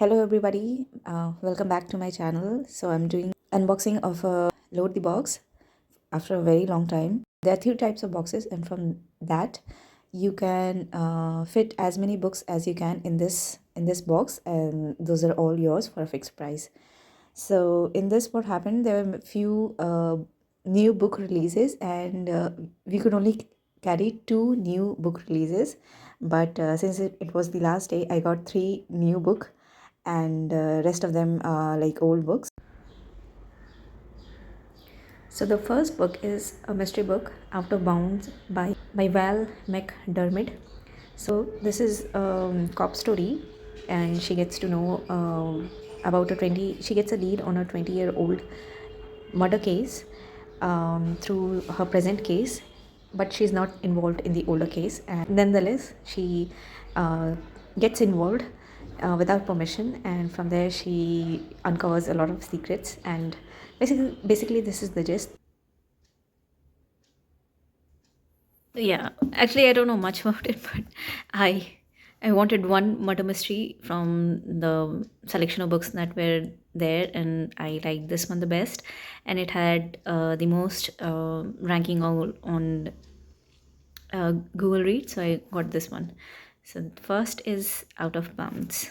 Hello everybody, welcome back to my channel. So I'm doing unboxing of a load the box after a very long time. There are three types of boxes, and from that you can fit as many books as you can in this box, and those are all yours for a fixed price. So in this, what happened, there were a few new book releases, and we could only carry two new book releases, but since it was the last day, I got three new book, and rest of them are like old books. So the first book is a mystery book, Out of Bounds by Val McDermid. So this is a cop story, and she gets to know about a 20. She gets a lead on a 20-year-old murder case through her present case, but she's not involved in the older case. And nonetheless, she uh, gets involved without permission, and from there she uncovers a lot of secrets. And basically, this is the gist. Yeah, actually, I don't know much about it, but I I wanted one murder mystery from the selection of books that were there, and I liked this one the best, and it had the most ranking on Google Read, so I got this one. So first is Out of Bounds.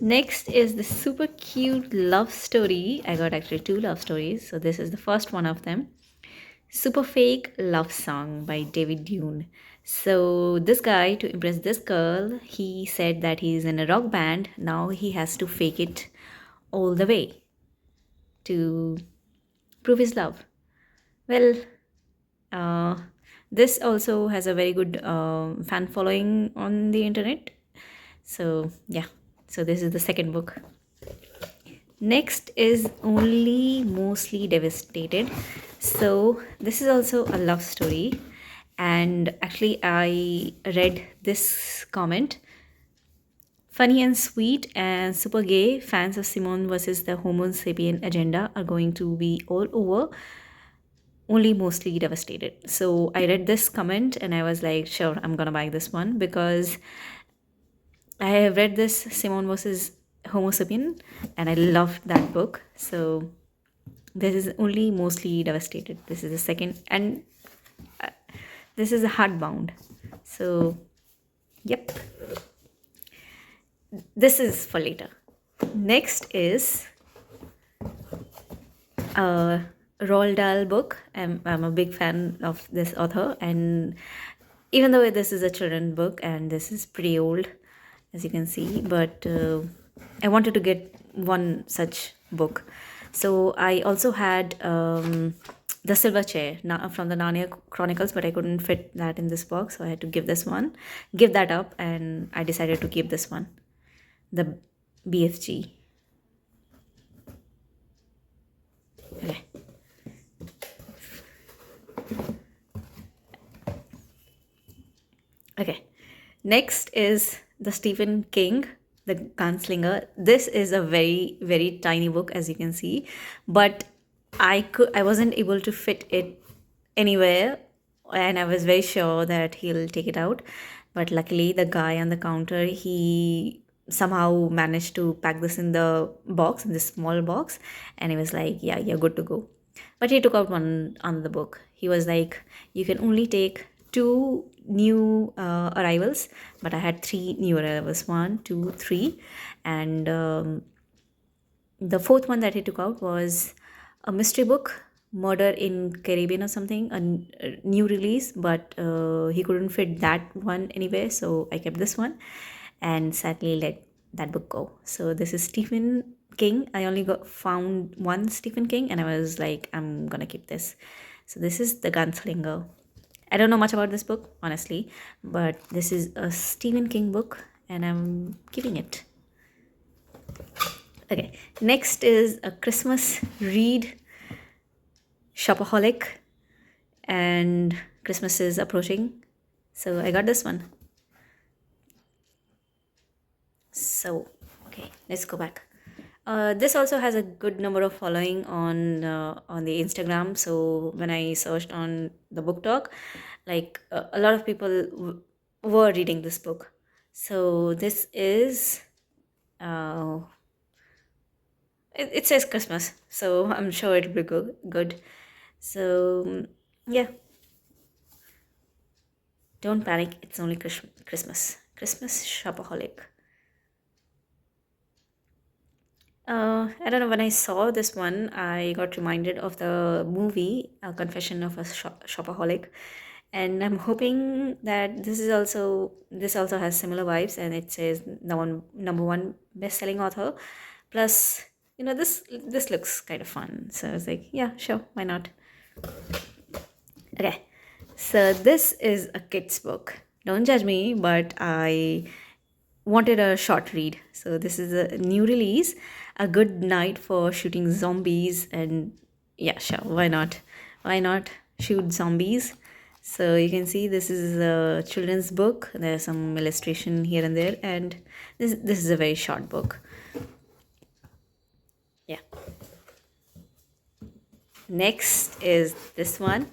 Next is the super cute love story. I got actually two love stories, so this is the first one of them. Super Fake Love Song by David Dune. So, this guy, to impress this girl, he said that he's in a rock band. Now he has to fake it all the way to prove his love. Well, uh, this also has a very good fan following on the internet. So, yeah. So, this is the second book. Next is Only Mostly Devastated. So, this is also a love story. And actually, I read this comment. Funny and sweet and super gay fans of Simone versus the Homo sapien agenda are going to be all over. Only Mostly Devastated. So, I read this comment and I was like, sure, I'm gonna buy this one because I have read this Simone versus Homo sapien and I loved that book. So, this is Only Mostly Devastated. This is the second, and this is a hardbound. So, yep, this is for later. Next is a Roald Dahl book. I'm a big fan of this author, and even though this is a children book and this is pretty old, as you can see, but I wanted to get one such book. So I also had the Silver Chair from the Narnia Chronicles, but I couldn't fit that in this box, so I had to give that up, and I decided to keep this one, the BFG. Okay. Okay. Next is the Stephen King, The Gunslinger. This is a very, very tiny book, as you can see, but I wasn't able to fit it anywhere, and I was very sure that he'll take it out. But luckily, the guy on the counter, he somehow managed to pack this in the box, in this small box, and he was like, "Yeah, you're good to go." But he took out one on the book. He was like, "You can only take two new arrivals," but I had three new arrivals, one, two, three, and the fourth one that he took out was a mystery book, Murder in Caribbean or something, a new release, but he couldn't fit that one anywhere, so I kept this one and sadly let that book go. So this is Stephen King. I only found one Stephen King, and I was like, I'm gonna keep this. So this is The Gunslinger. I don't know much about this book, honestly, but this is a Stephen King book, and I'm keeping it. Okay, next is a Christmas read, Shopaholic, and Christmas is approaching, so I got this one. So, okay, let's go back. This also has a good number of following on the Instagram. So when I searched on the book talk, like a lot of people were reading this book. So this is Uh, it says Christmas, so I'm sure it'll be good. So yeah, don't panic. It's only Christmas. Christmas shopaholic. I don't know. When I saw this one, I got reminded of the movie Confession of a Shopaholic, and I'm hoping that this also has similar vibes, and it says the one number one best-selling author. Plus, this looks kind of fun, so I was like, yeah, sure, why not? Okay, so this is a kid's book. Don't judge me, but I wanted a short read. So this is a new release, A Good Night for Shooting Zombies, and yeah, sure, why not? Why not shoot zombies? So you can see this is a children's book. There's some illustration here and there, and this is a very short book. Yeah. Next is this one,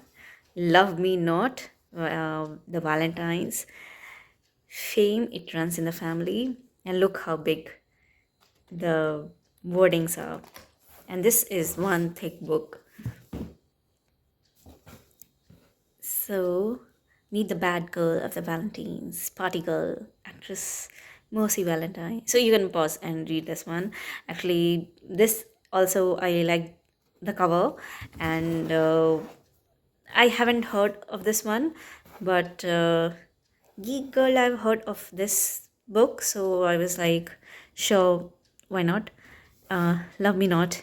Love Me Not, the Valentines. Fame, it runs in the family. And look how big the wordings are. And this is one thick book. So, meet the bad girl of the Valentines, party girl, actress Mercy Valentine. So, you can pause and read this one. Actually, this also I like the cover, and I haven't heard of this one, but Geek Girl, I've heard of this book, so I was like, sure, why not? Love Me Not.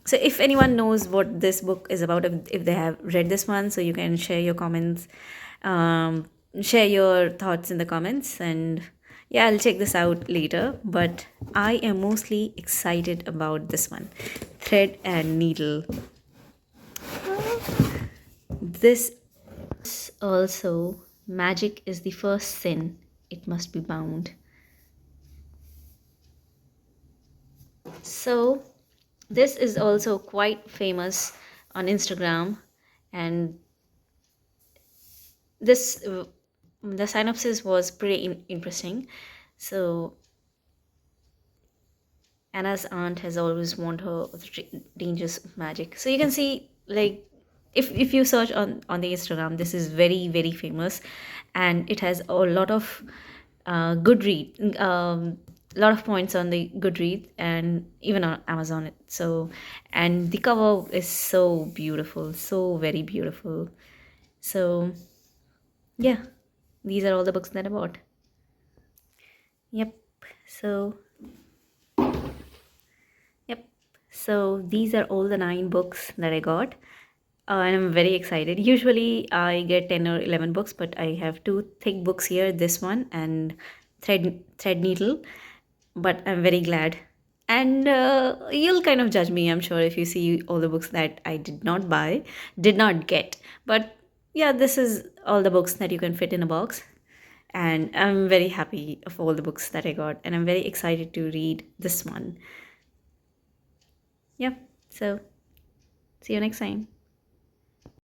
So, if anyone knows what this book is about, if they have read this one, so you can share your comments, share your thoughts in the comments, and yeah, I'll check this out later. But I am mostly excited about this one, Thread and Needle. This also, magic is the first sin, it must be bound. So, this is also quite famous on Instagram, and this the synopsis was pretty interesting. So, Anna's aunt has always warned her of the dangers of magic. So you can see, like, if you search on the Instagram, this is very very famous, and it has a lot of good read, lot of points on the Goodread and even on Amazon. So, and the cover is so beautiful, so very beautiful. So yeah, these are all the books that I bought. Yep. So Yep. So these are all the 9 books that I got. And I'm very excited. Usually I get 10 or 11 books, but I have two thick books here, this one and Thread Needle. But I'm very glad. And you'll kind of judge me, I'm sure, if you see all the books that I did not buy, did not get. But yeah, this is all the books that you can fit in a box. And I'm very happy of all the books that I got. And I'm very excited to read this one. Yep. So, see you next time.